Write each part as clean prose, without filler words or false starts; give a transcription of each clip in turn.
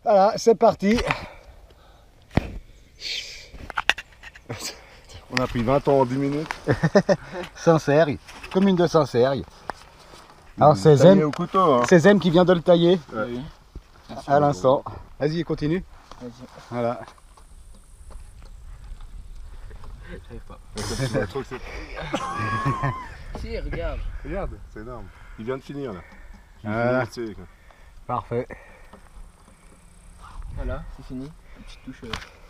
Voilà, c'est parti. On a pris 20 ans en 10 minutes. Saint-Cergue, commune de Saint-Cergue. Alors c'est Taillé Zem, au couteau, hein. c'est Zem qui vient de le tailler Ouais. à l'instant. Vas-y, continue. Vas-y. Voilà. J'arrive pas. Je trouve que c'est- Si, regarde. Regarde, c'est énorme. Il vient de finir là. Voilà. Tu sais, quoi. Parfait. Voilà, c'est fini. Une petite touche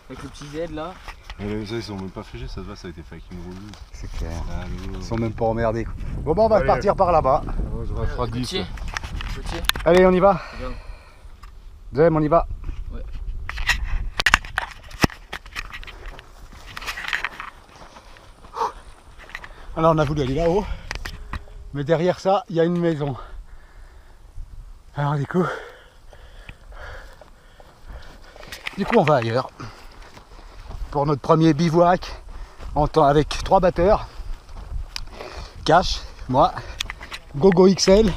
avec le petit Z là. Mais ça, ils sont même pas figés, ça se voit, ça a été fait avec une rouleuse. C'est clair. Ah, Ils sont même pas emmerdés. Bon bah on va Allez. partir par là-bas. On fera 10. Gauthier. Gauthier. Allez, on y va. Viens. Zem, on y va. Ouais. Alors on a voulu aller là-haut, mais derrière ça, il y a une maison. Alors du coup, on va ailleurs. Pour notre premier bivouac, avec 3 batteurs. Cash, moi, Gogo XL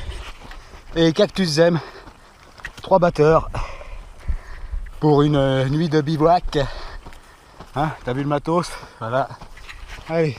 et Cactus Zem. 3 batteurs pour une nuit de bivouac. Hein, t'as vu le matos? Voilà. Allez.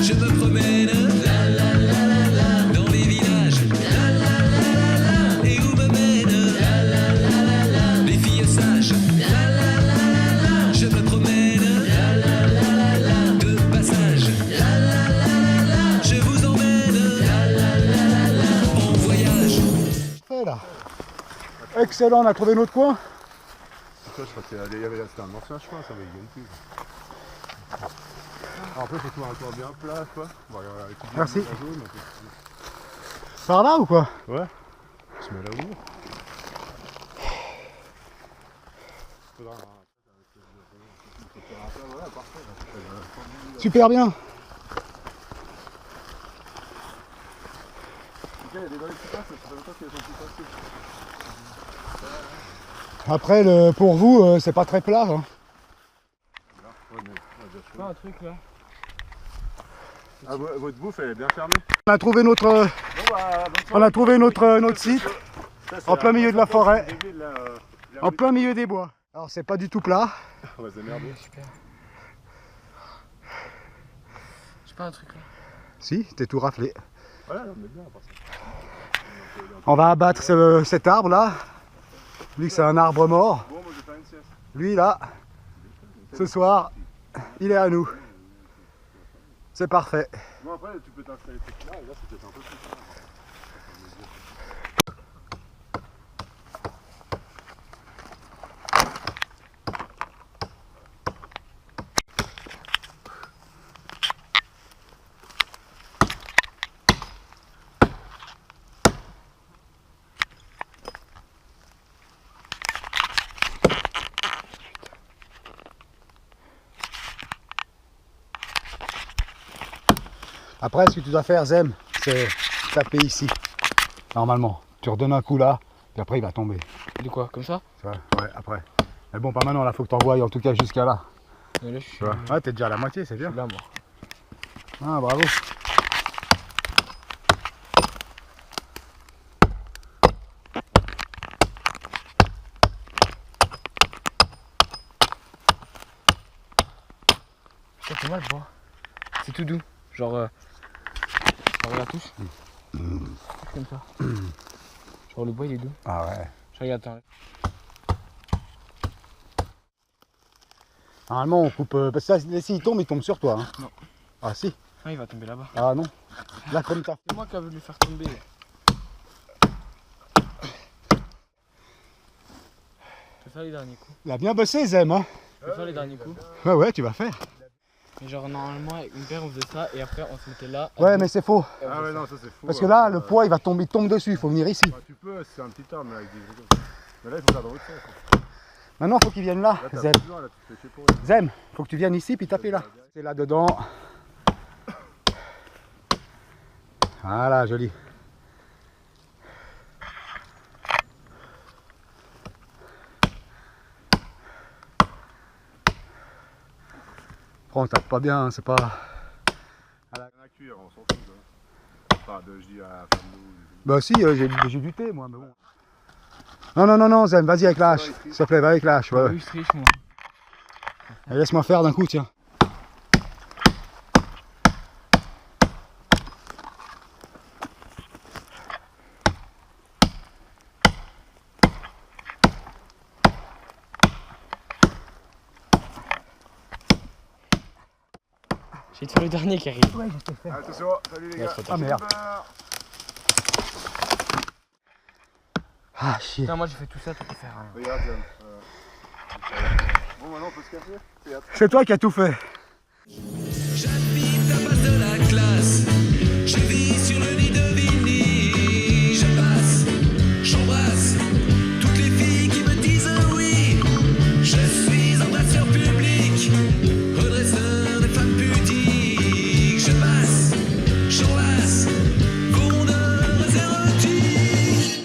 Je me promène dans les villages et où me mènent les filles sages. Je me promène de passage. Je vous emmène en voyage. Voilà. Excellent, on a trouvé notre coin. Ça, je crois qu'il y avait c'était un ancien chemin, ça, mais il gagne plus. Alors après, il faut trouver un coin bien plat, quoi. On va étudier Merci. la zone, un peu. Par là ou quoi? Ouais. On se met là où? Faudra voilà, parfait. Super bien. Il y a des dans les petits passes, ça fait longtemps qu'elles sont plus passées. Après, pour vous, c'est pas très plat. Hein. Pas un truc là. Ah, votre bouffe, elle est bien fermée? On a trouvé notre, notre site en plein milieu de la forêt, en plein milieu des bois. Alors c'est pas du tout plat. On va se démerder. Super. J'ai pas un truc là. Si, t'es tout raflé. Ouais, on est bien à part ça. On va abattre cet arbre là. Lui c'est un arbre mort. Bon, moi je vais faire une sieste. Lui là, ce soir, il est à nous. C'est parfait. Bon, après, tu peux t'installer tout là, et là, c'est peut-être un peu plus tard. Après, ce que tu dois faire, Zem, c'est taper ici. Normalement, tu redonnes un coup là, puis après il va tomber. De quoi? Comme ça? Tu vois, ouais, après. Mais bon, pas maintenant, là, faut que tu envoies en tout cas jusqu'à là. Et là, je suis Tu vois. Ouais, t'es déjà à la moitié, c'est bien. là, moi. Ah, bravo. Ça fait mal, bois. C'est tout doux. Genre, on la touche. Comme ça. Genre, le bois il est doux. Ah ouais. Je regarde, attends. Normalement, on coupe. Parce que ça, s'il tombe, il tombe sur toi. Hein. Non. Ah si. Ah, il va tomber là-bas. Ah non. Là, comme ça. C'est moi qui a voulu le faire tomber. Je vais faire les derniers coups. Il a bien bossé, Zem. Hein. Je vais faire les derniers coups. Ouais, ouais, tu vas faire. Mais genre normalement avec mon père on faisait ça et après on se mettait là. Ouais, mais c'est faux. Et on Ah faisait ouais, ça. non, ça c'est fou. Parce que là, le poids, il tombe dessus. Il faut venir ici. Bah, tu peux, c'est un petit arbre mais avec des gros. Mais là, il faut faire dans l'autre sens. Maintenant, il faut qu'il vienne là. Là, t'as Zem. plus besoin, là, tu te fais chier pour rien. Zem, faut que tu viennes ici puis taper là. C'est là dedans. Voilà, joli. Prends, on tape pas bien, c'est pas. À cuire, on s'en fout. Enfin, je dis à la femme de. Bah si, j'ai du thé moi, mais bon. Non, Zem, vas-y avec la hache. S'il te plaît, va avec la hache. Ouais. Oui, je triche moi. Allez, laisse-moi faire d'un coup, tiens. J'ai toujours le dernier qui arrive. Ouais, je sais faire. Attention, salut les Ouais, gars. trop Ah merde. Ah, chier. Putain, moi j'ai fait tout ça, tu peux faire un. Regarde, bon, maintenant on peut se casser. Regarde. C'est toi qui as tout fait. J'habite à base de la classe. Je vis sur le lit de Vinny. Je passe, j'embrasse toutes les filles qui me disent oui. Je suis embrasseur public, redresseur des femmes pudiques. Je passe, j'enlace, vendeurs érotiques.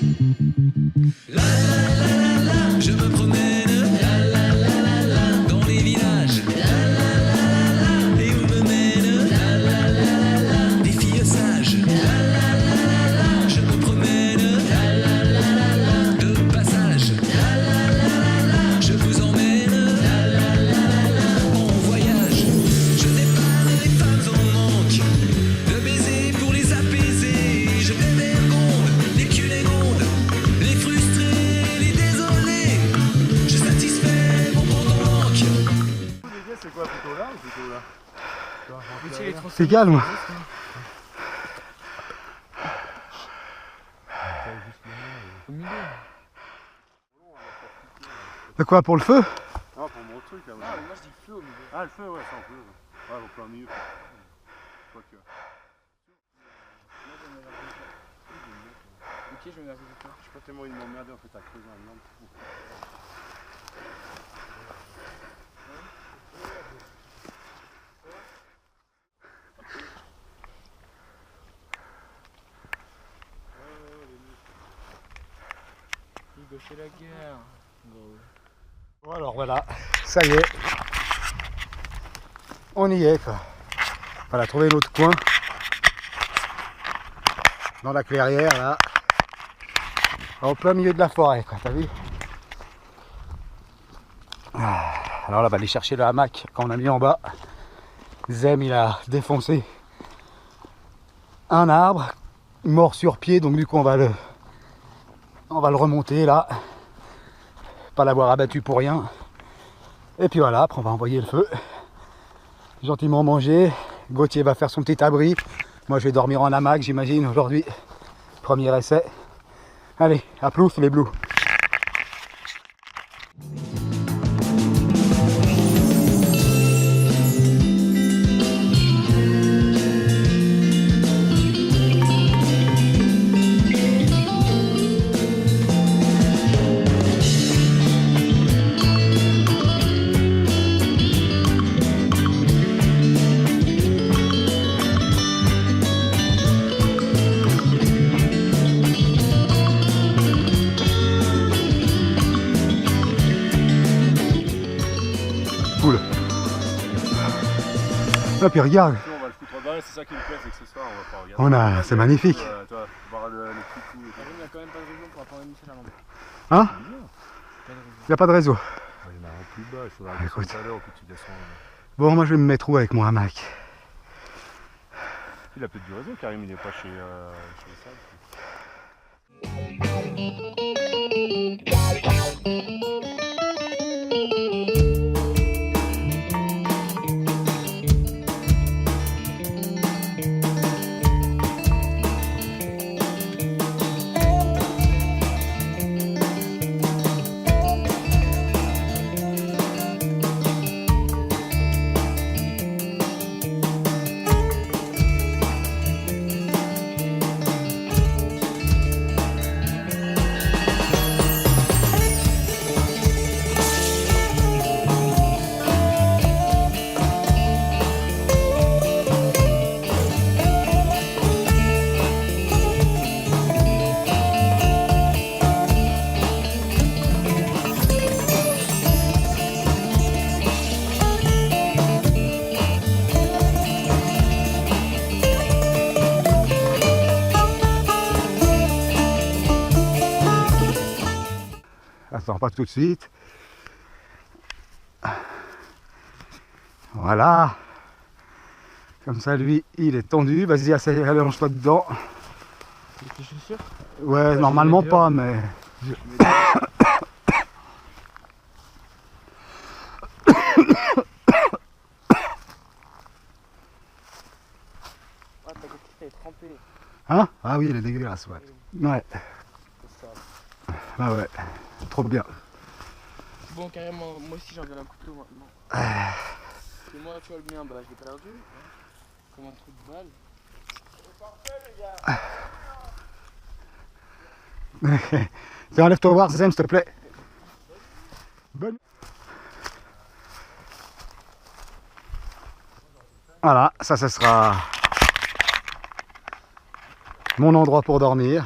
La la la la la, je me promène. La la la la la, dans les villages. La la la la la, et où me mène. La la la la la, des filles sages. La la la la la, je me promène. La la la la la, de passage. La la la la la, je vous emmène. La la la la la, en voyage. Je dépanne les femmes en manque de baisers pour les apaiser. Je dévergonde les cunégondes, les frustrés, les désolés. Je satisfais mon compte en banque. Les gars, c'est quoi plutôt là ou plutôt là? C'est calme. Au milieu. De quoi, pour le feu? Non, pour mon truc là. Ah, mais moi je dis feu au milieu. Ah, le feu, ouais, ça on peut. Ouais, au plein milieu. Quoique. Ok, je vais me avec toi. Je sais pas tellement ils m'ont emmerdé en fait à creuser un énorme trou. Il gauchait la guerre. Gros. Bon, alors voilà, ça y est. On y est, quoi. Voilà, trouver l'autre coin. Dans la clairière, là. En plein milieu de la forêt, quoi, t'as vu? Ah, alors là, on va aller chercher le hamac qu'on a mis en bas. Zem, il a défoncé un arbre, mort sur pied, donc du coup, on va le remonter, là. Pas l'avoir abattu pour rien. Et puis voilà, après on va envoyer le feu. Gentiment manger. Gauthier va faire son petit abri. Moi je vais dormir en hamac, j'imagine, aujourd'hui. Premier essai. Allez, à plus les blues. Cool. Ah, puis regarde, Sinon, on va le foutre dans c'est ça qui me plaît, c'est que ce soir on va pas regarder. c'est magnifique. Toi, voir le petit coup. et tout. Il n'y a quand même pas de raison pour attendre Michel à l'envers. Hein? Pas de raison. Il n'y a pas de réseau. Ah, il y en a un plus bas, il faudra descendre Écoute. tout à l'heure, puis tu descends. Bon, moi je vais me mettre où avec mon hamac? Il a peut-être du réseau, Karim, il est pas chez les salles. attend pas tout de suite. Voilà. Comme ça, lui, il est tendu. Vas-y, allonge-toi dedans. Avec tes chaussures? Ouais, normalement pas, mais... Ah, ta copine elle est trempée. Hein? Ah oui, elle est dégueulasse, ouais. Ouais, C'est ça. ah ouais. Trop bien. Bon, carrément, moi aussi j'en veux un couteau maintenant. Parce que moi, tu vois, le mien, bah, je l'ai perdu. Hein. Comme un trou de balle. Tiens, enlève-toi voir, Zem, s'il te plaît. Bonne. Voilà, ça, ce sera mon endroit pour dormir.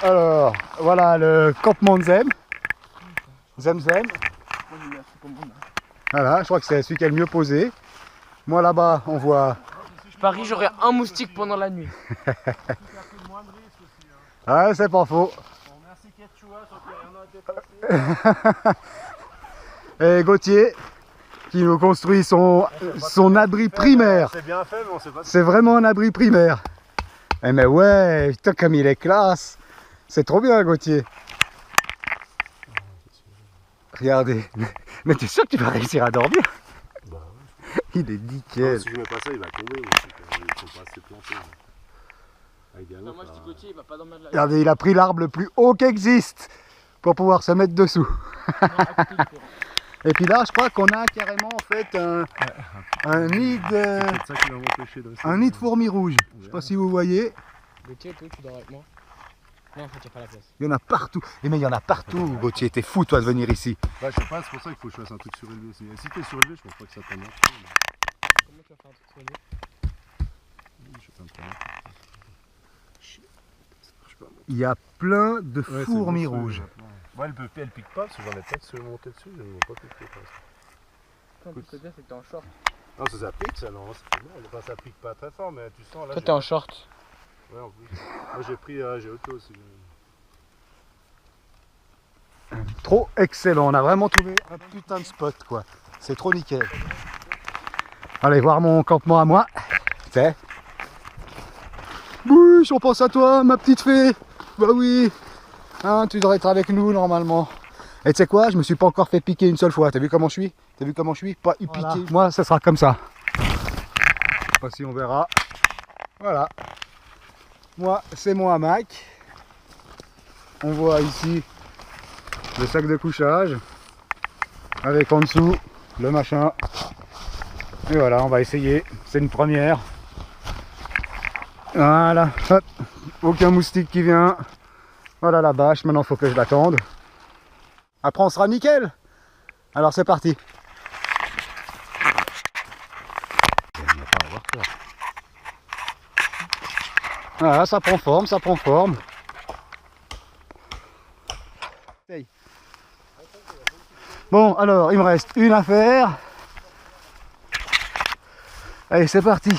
Alors, voilà le campement de Zem. Zem. Moi, j'ai mis un truc au monde. Hein. Voilà, je crois que c'est celui qui est le mieux posé. Moi là-bas, on voit... Je parie, j'aurai un moustique pendant la nuit. Ah, c'est pas faux. Merci Quechua, sans qu'il y ait rien à dépasser. Et Gauthier, qui nous construit son abri primaire. C'est bien fait, mais on sait pas. C'est vraiment un abri primaire. Eh mais ouais, putain comme il est classe. C'est trop bien Gauthier. Regardez. Mais t'es sûr que tu vas réussir à dormir? Bah Il est nickel. si je mets pas ça, il va tomber. Ils sont pas assez plantés. Non, moi, je dis Gauthier, il va pas dormir de la nuit. Regardez, il a pris l'arbre le plus haut qui existe pour pouvoir se mettre dessous. Non, à côté du terrain. Et puis là, je crois qu'on a carrément en fait un nid de... C'est ça qui va m'empêcher de rester. Un nid de fourmis rouges. Je sais pas si vous voyez. Gauthier, toi, tu dors avec moi? Non, en fait, il n'y a pas la place. Il y en a partout. Et mais il y en a partout. Gauthier, t'es fou toi de venir ici. Bah, je sais pas, c'est pour ça qu'il faut que je fasse un truc surélevé aussi. Si t'es surélevé, je pense pas que ça t'en marche. Comment tu vas faire un truc sur le dos? Je sais pas me prendre. Il y a plein de Ouais, fourmis c'est bon, rouges. Ouais, elle pique pas parce que j'en ai pas se monter dessus, je ne vois pas piquer. En plus, c'est bien, c'est que t'es en short. Non, ça pique ça, non, c'est bon. Enfin, ça pique pas très fort, mais tu sens là. Toi, t'es en short. Ouais, en plus. Moi, j'ai pris, j'ai auto aussi. Trop excellent. On a vraiment trouvé un putain de spot quoi. C'est trop nickel. Allez voir mon campement à moi. C'est. Bouche, on pense à toi, ma petite fée. Bah oui. Hein, tu devrais être avec nous normalement. Et tu sais quoi, je me suis pas encore fait piquer une seule fois. T'as vu comment je suis? T'as vu comment je suis? Pas eu Voilà. piqué. Moi, ça sera comme ça. Voici, on verra. Voilà. Moi, c'est mon hamac. On voit ici le sac de couchage. Avec en dessous le machin. Et voilà, on va essayer. C'est une première. Voilà. Hop. Aucun moustique qui vient. Voilà la bâche. Maintenant, il faut que je l'attende. Après, on sera nickel. Alors, c'est parti. Voilà, ça prend forme, ça prend forme. Bon, alors, il me reste une affaire. Allez, c'est parti.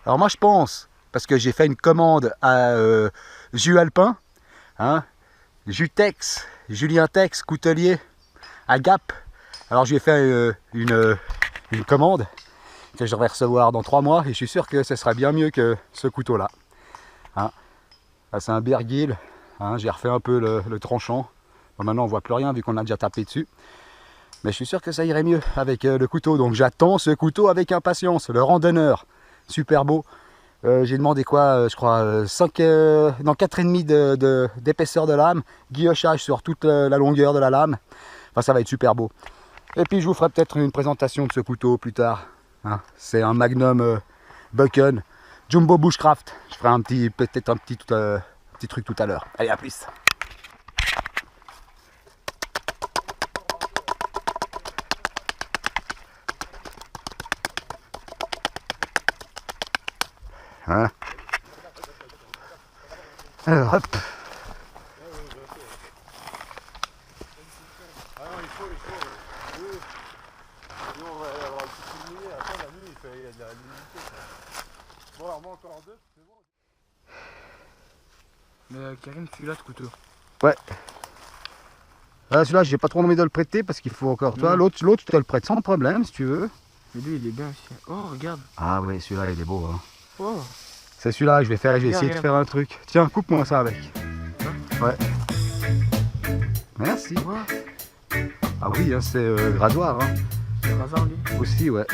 Alors moi je pense, parce que j'ai fait une commande à Jus Alpin, hein, Jutex, Julien Tex, coutelier, à Gap. Alors je lui ai fait une commande que je devrais recevoir dans 3 mois et je suis sûr que ce sera bien mieux que ce couteau là. Hein. Là c'est un Bergil, hein, j'ai refait un peu le tranchant. Bon, maintenant on voit plus rien vu qu'on a déjà tapé dessus. Mais je suis sûr que ça irait mieux avec le couteau, donc j'attends ce couteau avec impatience, le randonneur. Super beau. J'ai demandé quoi, je crois 4,5 d'épaisseur de lame, guillochage sur toute la longueur de la lame. Enfin ça va être super beau. Et puis je vous ferai peut-être une présentation de ce couteau plus tard. Hein. C'est un Magnum Bucken Jumbo Bushcraft. Je ferai peut-être un petit truc tout à l'heure. Allez, à plus. Voilà. Alors hop. Ah non, il faut. Oui. Sinon, on va avoir le petit lumière. Après, la nuit, il y a de la luminosité. Bon, alors, moi, encore 2, c'est bon. Mais Karim, celui-là, ce couteau. Ouais. Celui-là, j'ai pas trop envie de le prêter parce qu'il faut encore. Toi, l'autre, tu te le prêtes sans problème si tu veux. Mais lui, il est bien aussi. Oh, regarde. Ah ouais, celui-là, il est beau. Hein. Oh. C'est celui-là que je vais faire. Je vais essayer de faire un truc. Tiens, coupe-moi ça avec. Ouais. Merci. Ouais. Ah oui, hein, c'est rasoir. Hein. C'est rasoir, lui. Aussi, ouais.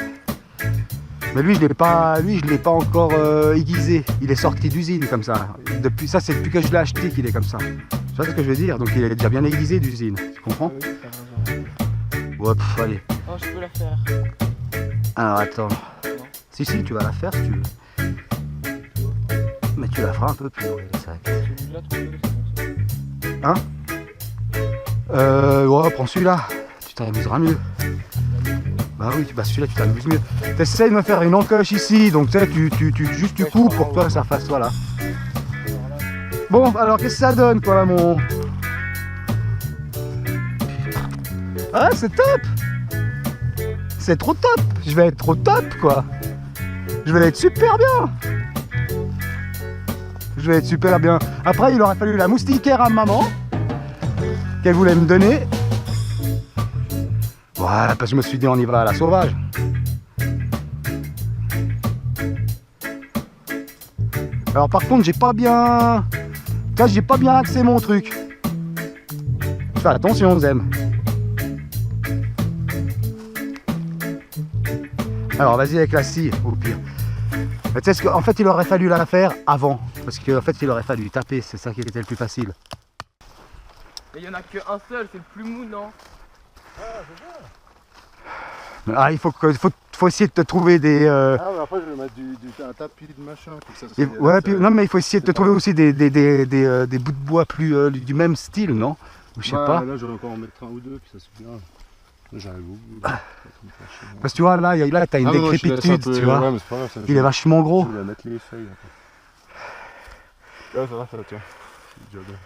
Mais lui, je l'ai pas encore aiguisé. Il est sorti d'usine comme ça. Depuis ça, c'est depuis que je l'ai acheté qu'il est comme ça. Tu vois ce que je veux dire? Donc il est déjà bien aiguisé d'usine. Tu comprends? Ah oui, c'est rasoir. Ouais, allez. Oh, je peux la faire. Alors attends. Non. Si, tu vas la faire si tu veux. Mais tu la feras un peu plus haut, c'est vrai. Celui-là, tu peux le faire. Hein? Ouais, prends celui-là. Tu t'amuseras mieux. Bah oui, celui-là tu t'amuses mieux. T'essayes de me faire une encoche ici, donc tu sais, tu coupes pour que toi ça fasse, voilà. Bon, alors qu'est-ce que ça donne quoi mon... Ah c'est top! C'est trop top! Je vais être trop top quoi! Je vais être super bien! Je vais être super bien. Après il aurait fallu la moustiquaire à maman qu'elle voulait me donner. Voilà, parce que je me suis dit on y va à la sauvage. Alors par contre j'ai pas bien... Là j'ai pas bien axé mon truc. Fais attention Zem. Alors vas-y avec la scie au pire. Mais tu sais ce qu'en fait il aurait fallu la faire avant. Parce qu'en fait il aurait fallu taper, c'est ça qui était le plus facile. Mais il y en a qu'un seul, c'est le plus mou, non? Ah il faut essayer de te trouver des... Ah, mais après, je vais mettre un tapis de machin. Comme ça, Ouais, puis, non mais il faut essayer de te trouver aussi des bouts de bois plus du même style, non? Ou je sais pas. Là, je vais encore en mettre un ou deux, puis ça suffira. Là, j'arrive au bout. Parce que tu vois, là t'as une décrépitude, tu vois. Ouais, mais c'est pas grave, ça, Il est vachement gros. Je vais mettre les feuilles. Là, ça va, tiens. C'est déjà bien.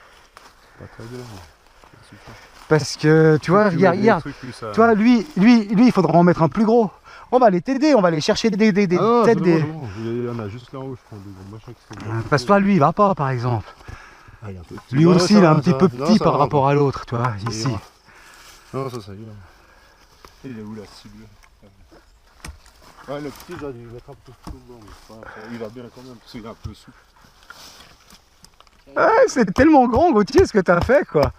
Pas très bien, mais ça suffit. Parce que, tu vois, regarde, tu vois, lui, il faudra en mettre un plus gros. On va aller t'aider, on va aller chercher des Il y en a juste là en haut, je prends des machins qui sont... Parce que toi, lui, il va pas, par exemple. Ah, il est un peu petit. Lui aussi, il est un petit peu Non, petit ça par va, rapport à l'autre, tu vois, ici. Non, ça y est. Il est où la cible? Ouais, le petit, j'aurais dû le mettre un peu plus loin, mais il va bien quand même, parce qu'il est un peu souple. Ouais, c'est tellement grand, Gauthier, ce que t'as fait, quoi.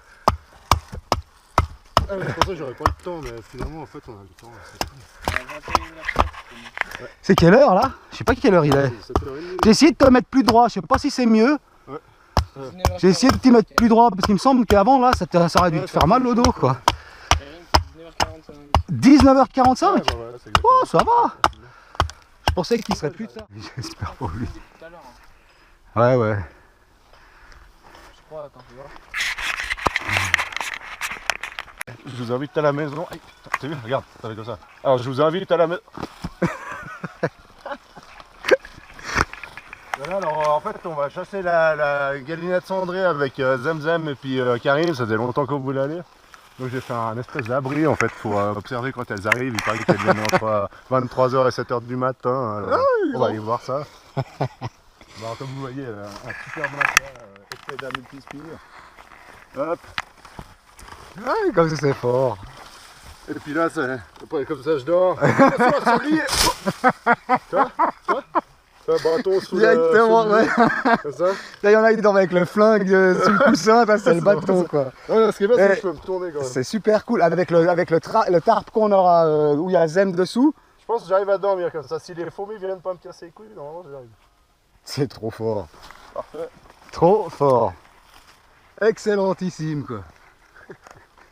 Ah, c'est pour ça que j'aurais pas le temps, mais finalement, en fait, on a le temps. C'est quelle heure, là? Je sais pas quelle heure il est. C'est 7h30. J'ai essayé de te mettre plus droit, je sais pas si c'est mieux. J'ai essayé de t'y mettre plus droit, parce qu'il me semble qu'avant, là, ça aurait dû te faire mal au dos, quoi. 19h45. Ouais, bah voilà, c'est exactement. Oh, ça va. Je pensais qu'il serait plus tard. J'espère pour lui. Tout à l'heure. Ouais, ouais. Je crois, attends, tu vois. Je vous invite à la maison. Aïe, putain, t'as vu? Regarde, ça fait comme ça. Alors, je vous invite à la maison. Voilà, alors en fait, on va chasser la galinette cendrée avec Zemzem et puis Karim. Ça faisait longtemps qu'on voulait aller. Donc j'ai fait un espèce d'abri en fait pour observer quand elles arrivent. Il paraît qu'elles viennent entre 23h et 7h du matin. Alors, on va aller voir ça. Bon, comme vous voyez, un super black effet d'un multispire. Hop. Ouais, comme ça, c'est fort. Et puis là, c'est comme ça, je dors. Attention, Charlie. Tu vois un bâton sous Directement, le ouais. comme ça. Là, il y en a qui dorment avec le flingue sous le coussin, ça, c'est le bâton, quoi. Ouais, ce qui est bien, c'est que Eh, je peux me tourner quand même. C'est super cool, avec le tarp qu'on aura, où il y a Zem dessous. Je pense que j'arrive à dormir comme ça. Si les fourmis viennent pas me casser les couilles, normalement, j'arrive. C'est trop fort. Parfait. Trop fort. Excellentissime, quoi.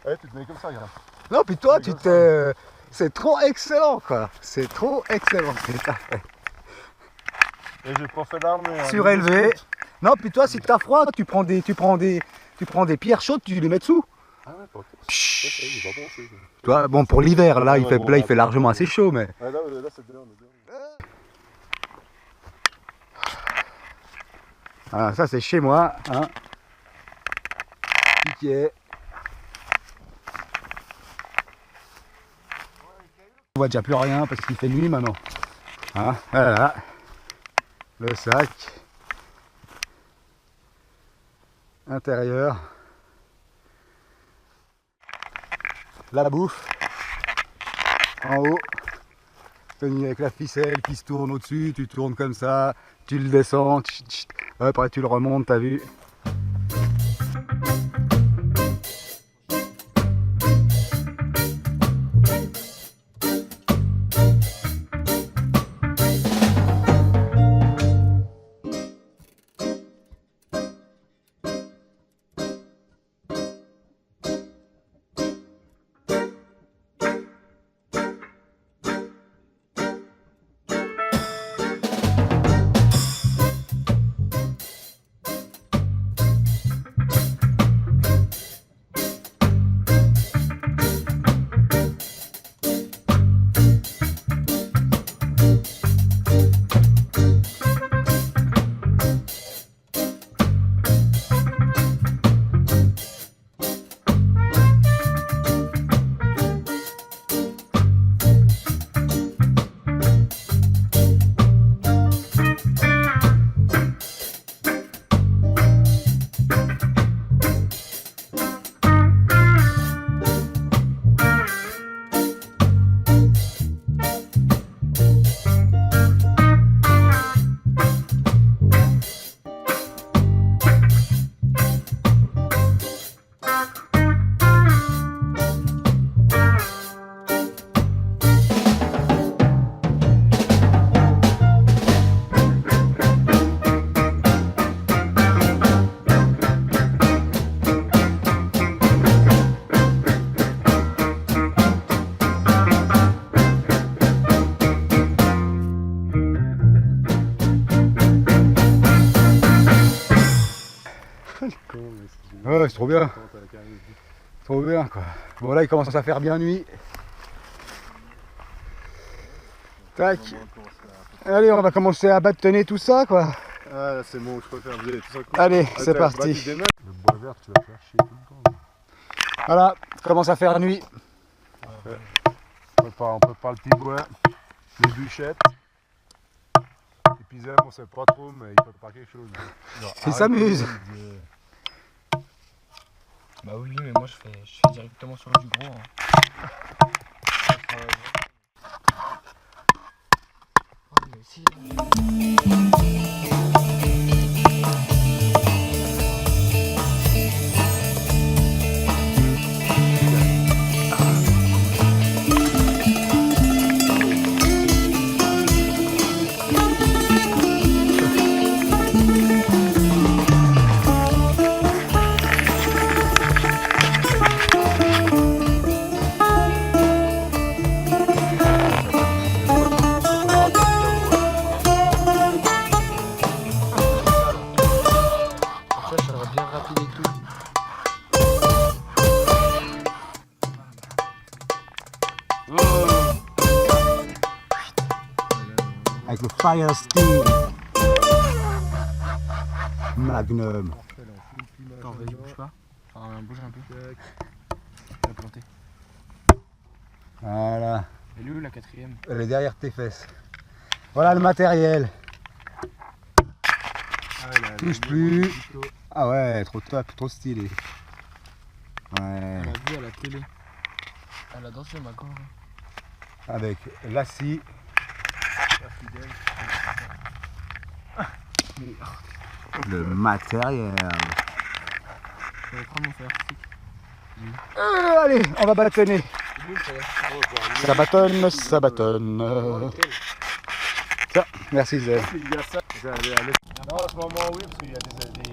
Ouais, tu te mets comme ça, regarde. Non, puis toi, C'est tu comme t'es... C'est trop excellent, quoi. C'est trop excellent, c'est parfait. Et j'ai pas fait l'armée. Hein. Surélevé. Non, puis toi, si t'as froid, tu prends des pierres chaudes, tu les mets dessous. Ah ouais, pas fait. J'ai pas pensé. Tu vois, bon, pour l'hiver, là, il Ouais, fait, bon, là, il fait largement assez chaud, mais... Ah, là c'est bien, on est bien. Ah, ça, c'est chez moi, hein. Piquet. On voit déjà plus rien parce qu'il fait nuit maintenant. Hein, voilà. Le sac. Intérieur. La bouffe. En haut. Tenu avec la ficelle qui se tourne au-dessus. Tu tournes comme ça. Tu le descends. Tchit, tchit. Après tu le remontes, t'as vu. Ouais, c'est trop bien. Trop bien, quoi. Bon, là, il commence à faire bien nuit. Tac. Allez, on va commencer à bâtonner tout ça, quoi. Ah, là, c'est bon, je préfère vous tout ça. Allez, c'est parti. Le bois vert, tu vas faire chier tout le temps. Voilà, commence à faire nuit. On prépare le petit bois, les bûchettes. Et puis Zem, on sait pas trop, mais il prépare quelque chose. Genre, Il s'amuse. Bah oui, mais moi je fais directement sur du gros. Hein. Avec le Fire Steel Magnum. Attends, vas-y, bouge pas. Enfin, bouge un peu. Je vais planter. Voilà. Elle est où la quatrième? Elle est derrière tes fesses. Voilà le matériel. Touche plus. Ah ouais, trop top, trop stylé. Ouais. Elle a vu à la télé. Elle a dansé ma gorge. Avec la scie. Le matériel. Je vais prendre mon fer stick. Allez, on va bâtonner. Ça bâtonne, ça bâtonne. Tiens, merci Zé. Non, en ce moment, oui, parce qu'il y a des...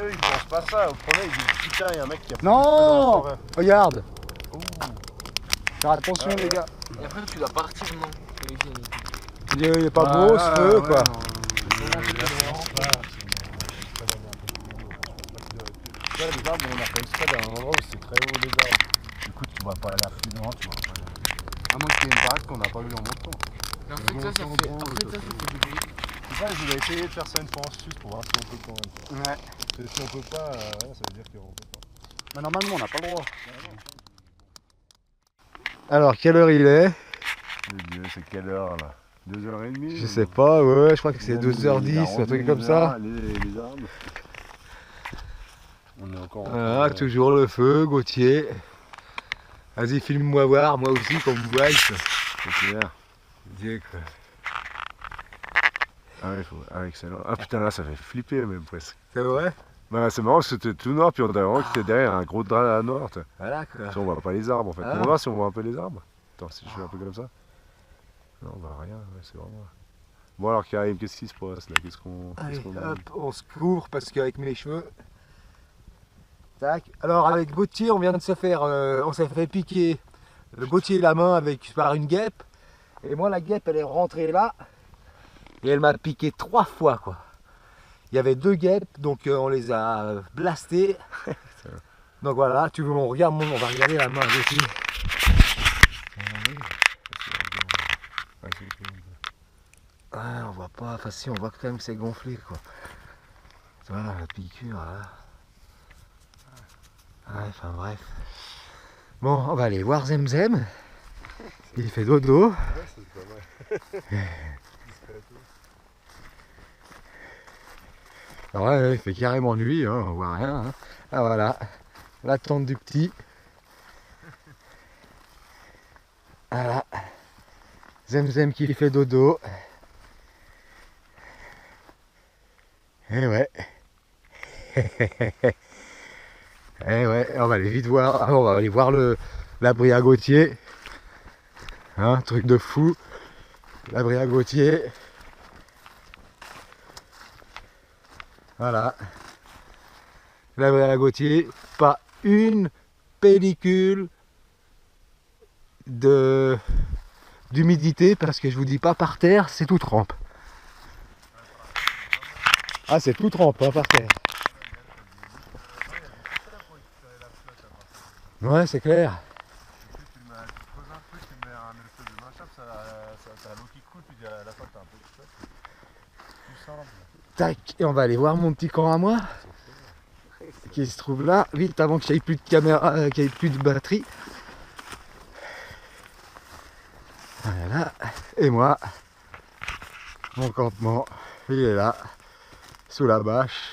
Eux, ils pensent pas ça. Au premier, ils disent putain, il y a un mec qui a... Non, regarde. Faire attention les gars. Et après, tu dois partir, non? Il est pas beau ce feu quoi. Les arbres, on a fait exprès d'un endroit où c'est très haut les arbres. Du coup, tu vois pas l'affluent, tu vois pas. À moins qu'il y ait une baraque qu'on n'a pas vu en montant. En fait, ça fait du bruit. C'est ça, je vais essayer de faire ça une fois en sus pour voir si on peut quand même. Ouais. Parce que si on peut pas, ça veut dire qu'on peut pas. Mais normalement on n'a pas le droit. Alors quelle heure il est? Dieu, c'est quelle heure là? 2h30? Je sais pas, ouais, je crois que c'est 2h10, un truc comme ça. Les arbres. On est encore. Voilà, toujours le feu, Gauthier. Vas-y, filme-moi voir, moi aussi, qu'on me voit. C'est clair. Dis que- Ah ouais, excellent. Ah putain, là, ça fait flipper même presque. C'est vrai? Bah, c'est marrant parce que c'était tout noir, puis on a vraiment que c'était derrière un gros drap noir. Voilà quoi. Si on voit pas les arbres en fait. Ah. On va voir si on voit un peu les arbres. Attends, si je fais un peu comme ça. Non, on voit rien, ouais, c'est vraiment. Bon, alors Karim, qu'est-ce qui se passe là? Allez, hop, on se couvre parce qu'avec mes cheveux. Tac. Alors avec Gauthier, on vient de se faire, on s'est fait piquer le Gauthier la main par une guêpe. Et moi la guêpe elle est rentrée là et elle m'a piqué 3 fois quoi. Il y avait 2 guêpes donc on les a blastées. Donc voilà, tu veux on va regarder la main de Gauthier. Ah, on voit pas, enfin si on voit quand même que c'est gonflé quoi. Voilà la piqûre là. Ouais, enfin bref. Bon, on va aller voir Zemzem. Il fait dodo. Ouais, c'est pas mal. Alors ouais, il fait carrément nuit, hein, on voit rien. Hein. Ah voilà, la tente du petit. Voilà. Zemzem qui fait dodo. Eh ouais. Eh ouais, on va aller vite voir. Ah, on va aller voir l'abri à Gauthier. Hein, truc de fou. L'abri à Gauthier. Voilà. L'abri à Gauthier. Pas une pellicule d'humidité parce que je vous dis pas par terre, c'est tout trempe. Ah, c'est tout trempe, hein, par terre. Ouais, c'est clair. Tu poses un truc, tu mets un espèce de machin, ça a l'eau qui coule, puis à la fin t'as un peu de ça. Tout simple. Tac, et on va aller voir mon petit camp à moi. Qui se trouve là, vite avant qu'il n'y ait plus de caméra, qu'il n'y ait plus de batterie. Voilà. Et moi, mon campement, il est là, sous la bâche.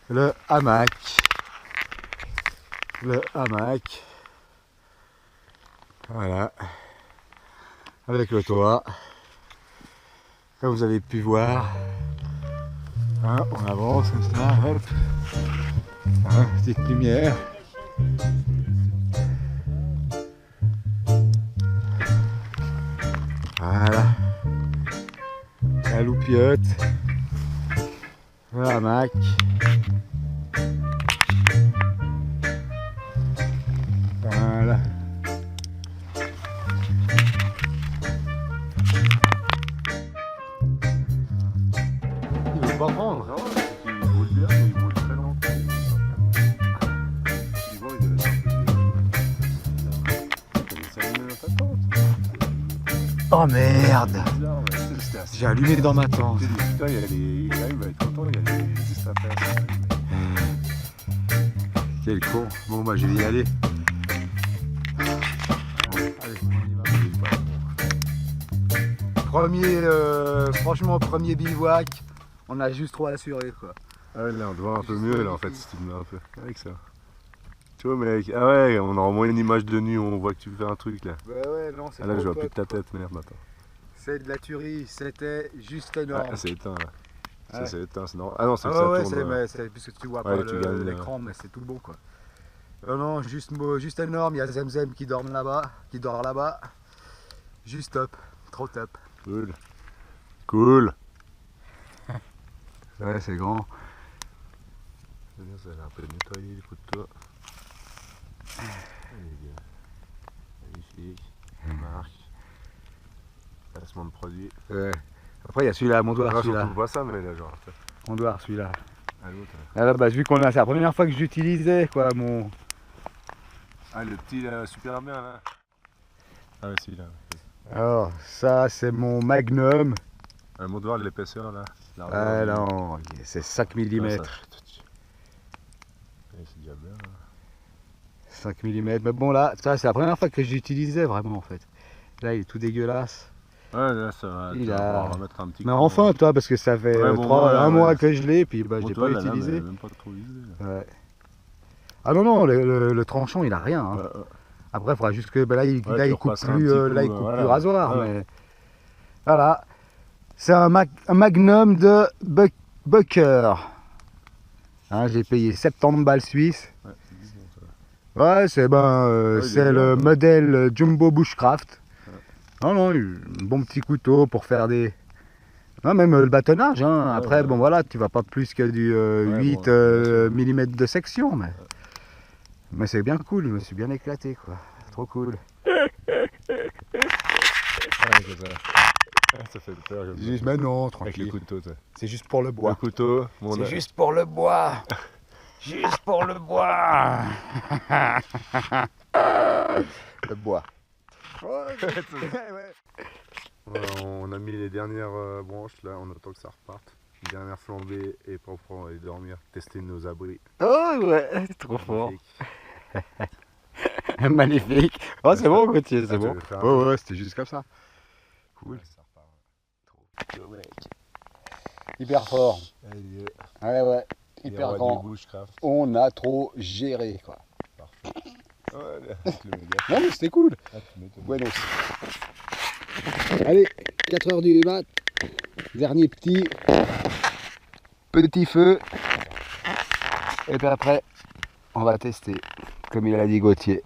Le hamac. Le hamac. Voilà. Avec le toit. Comme vous avez pu voir. Hein, on avance comme ça, hop. Hein, petite lumière. Voilà. La loupiote. Le hamac. Voilà. Il veut pas prendre. Non, c'est qu'il roule bien, mais il roule très lentement. Il voit, il doit être un peu... Oh merde. Bizarre, ouais. C'était assez. J'ai allumé dans ma tente. Putain, il arrive à être content, il y a des estafettes. Quel con. Bon bah je vais y aller. Allez, on y va. Franchement, premier bivouac. On a juste trop assuré quoi. Ah ouais, là on te voit un peu mieux là en fait, si tu te mets un peu avec ça. Tu vois mec, ah ouais, on a au moins une image de nu, on voit que tu fais un truc là. Bah ouais, non, c'est Ah là trop je vois top, plus de ta quoi. tête, merde attends. C'est de la tuerie, c'était juste énorme. Ah c'est éteint là. Ça Ouais. c'est éteint, c'est normal. Ah non, c'est Ah que ça ouais, tourne. c'est puisque tu vois Ouais, pas tu gagnes, l'écran, mais c'est tout bon quoi. Non, juste énorme, il y a Zemzem qui dort là-bas, juste top, trop top. Cool. Cool. Ouais, c'est grand. C'est bien, ça a l'air un peu nettoyé les coups de toi. Magnifique. Marque. Placement de produit. Ouais. Après, il y a celui-là, Mondoir, Ah, celui-là. surtout pas ça, mais là, genre. Mondoir, celui-là. Ah, l'autre. Ah, bah, vu qu'on a, c'est la première fois que j'utilisais, quoi, mon. Ah, le petit super bien là. Ah, ouais, celui-là. Alors, ça, c'est mon Magnum. Un mot de voir l'épaisseur là. Ah non, c'est 5 mm. C'est déjà bien. 5 mm. Mais bon, là, ça, c'est la première fois que j'utilisais vraiment, en fait. Là, il est tout dégueulasse. Ouais, là, ça va. Il Tu vas a- pouvoir remettre un petit Mais coup. enfin, toi, parce que ça fait Ouais, bon, un ouais, mois ouais. que je l'ai, puis bah, je Bon, l'ai toi, pas là, là, utilisé. mais même pas trop usé. Là. Ouais. Ah non, non, le tranchant, il a rien. Hein. Après, il faudra juste que. Bah, là, il tu coupe repasseras un plus, petit là, il coup, coupe voilà. plus rasoir. Ouais. Mais... Voilà. C'est un Magnum de Bucker. Hein, j'ai payé 70 balles suisses. Ouais, c'est bizarre, ça. Ouais, c'est il est c'est le bien. modèle Jumbo Bushcraft. Non, non, un bon petit couteau pour faire des. Non, même le bâtonnage. Hein. Ouais, Après, ouais. bon voilà, tu vas pas plus que du 8 bon, bien sûr. mm de section. Mais c'est bien cool, je me suis bien éclaté quoi. Trop cool. Ouais, c'est ça. Ça fait peur. Comme ça. Juste, mais non, Avec le tranquille. couteau, ça. C'est juste pour le Le bois. couteau, mon C'est juste pour le bois. Juste pour le bois. Le bois. On a mis les dernières branches là, on attend que ça reparte. Une dernière flambée et pour aller dormir, tester nos abris. Oh ouais, trop fort. Magnifique. Magnifique. Oh c'est bon Gauthier, Ah, c'est tu bon. veux faire un Ouais peu ouais, c'était juste comme ça. Cool. Ouais, ça repart. Hyper fort. Allez, Ouais ouais, les hyper rois grand. du bushcraft. On a trop géré quoi. Ouais, le méga. Non mais c'était cool. Ah, tu m'étonnes. Buenos. Allez, 4h du mat. Dernier petit feu. Et puis après, on va tester, comme il a dit Gauthier.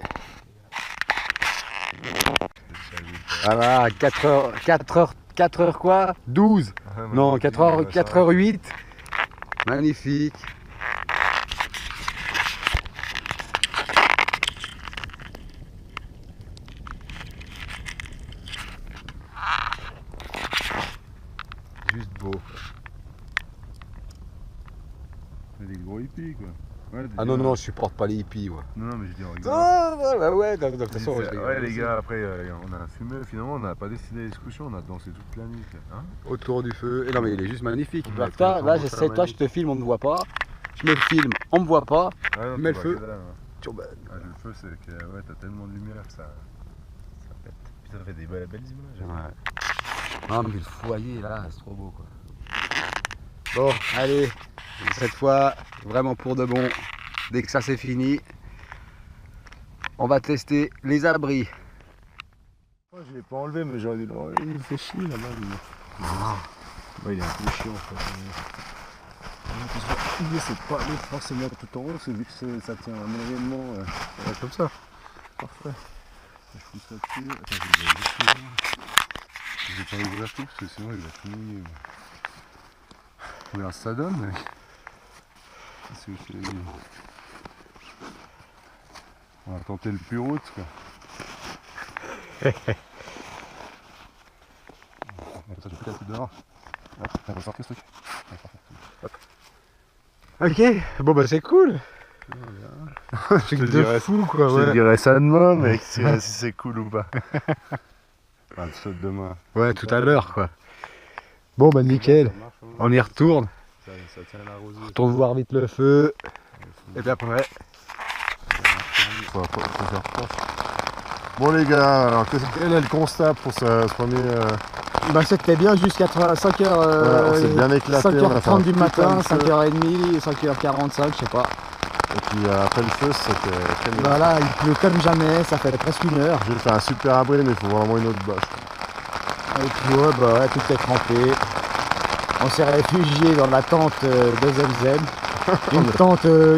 Voilà, 4 heures quoi 12. Ah, Non, magnifique, 4h08. Magnifique. Juste beau. C'est des gros hippies quoi. Ouais, Ah non, non, je supporte pas les hippies, moi. Non, mais je dis, regarde. Ah, ouais, de toute façon, je rigole Ouais, les aussi. gars, après, on a fumé, finalement, on n'a pas décidé les coucher, on a dansé toute la nuit. Hein. Autour du feu. Et non, mais il est juste magnifique. On a Là, fait le là temps j'essaie, pour toi, faire je te filme, on ne voit pas. Je me filme, on me voit pas. Ah, non, Mets tu le vois feu. que dalle, hein. Turban. Ah, le feu, c'est que ouais, t'as tellement de lumière que ça pète. Puis ça fait des belles images. Ouais. Non, mais le foyer, là, c'est trop beau, quoi. Bon, allez. Cette fois, vraiment pour de bon. Dès que ça c'est fini, on va tester les abris. Moi, je l'ai pas enlevé, mais j'aurais dû l'enlever. Il fait chier là-bas. Ouais, il est un peu chiant en fait. L'idée, c'est de pas aller forcément tout en haut, c'est vu que ça tient un événement comme ça. Parfait. Je fous ça dessus. Attends, je vais pas ouvrir tout parce que sinon il va tout mouiller. Regarde, ça donne, mec. Qu'est-ce que je te dis ? On va tenter le plus route quoi. Comme ça, je peux casser dehors. Hop, on va sortir ce truc. Ok, bon bah c'est cool. Truc de dirais- fou, quoi, Je te ouais. dirais ça demain, mec, si c'est cool ou pas. Enfin, saute demain. Ouais, tout à l'heure quoi. Bon bah nickel, Ça marche, hein. on y retourne. Ça tient la rosée. On retourne voir vite le feu. Et puis après, Faut faire proche. Bon les gars, alors quel est le constat pour ce premier... Bah c'était bien jusqu'à 5h, on s'est bien éclaté, on a fait 5h30 un du putain matin, de feu. 5h30, 5h45, je sais pas. Et puis après le feu, c'était très bien. Bah là, il pleut comme jamais, ça fait presque 1 heure. J'ai fait un super abri, mais il faut vraiment une autre bâche. Et puis ouais, bah ouais, tout est trempé. On s'est réfugié dans la tente de Zemzem.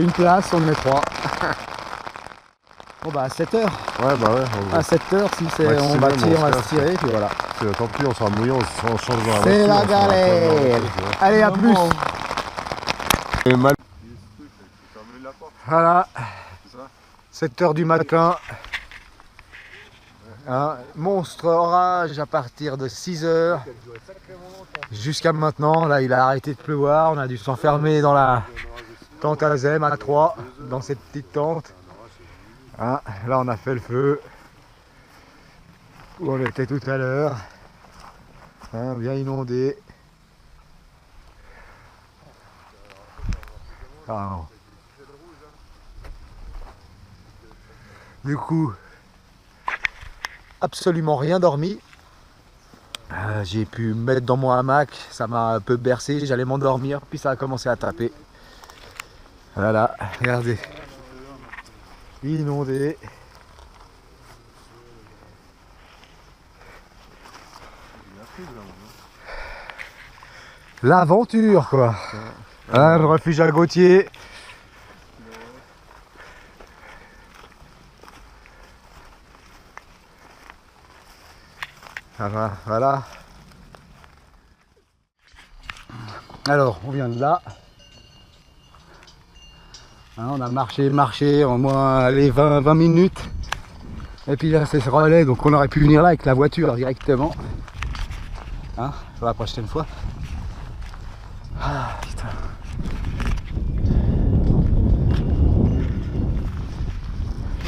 Une place, on est 3. Bon bah à 7h. Ouais, bah ouais. À 7h, si c'est, on va se tirer, puis voilà. Tant pis, on sera mouillé, on change dans la voiture. C'est la on sera galère. pas dans Allez, à plus. Et mal. voilà, 7h du matin. Hein, monstre orage à partir de 6h jusqu'à maintenant. Là il a arrêté de pleuvoir, on a dû s'enfermer dans la tente à Zem à 3, dans cette petite tente. Hein, là on a fait le feu où on était tout à l'heure, hein, bien inondé. Ah, non. Du coup, absolument rien dormi. J'ai pu me mettre dans mon hamac, ça m'a un peu bercé, j'allais m'endormir, puis ça a commencé à taper. Voilà, regardez. Inondé. L'aventure quoi. Hein, le refuge à Gautier. Voilà. Alors, on vient de là. Hein, on a marché en moins allez, 20 minutes. Et puis là, c'est ce relais, donc on aurait pu venir là avec la voiture directement. Hein, pour la prochaine fois. Ah, putain.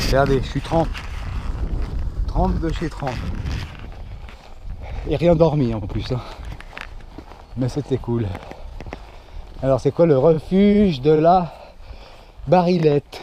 Regardez, je suis 30. 30 de chez 30. Et rien dormi en plus. Hein. Mais c'était cool. Alors c'est quoi le refuge de la Barilette?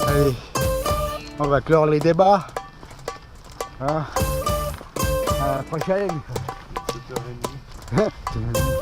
Allez, on va clore les débats. Hein, à la prochaine. 7h30.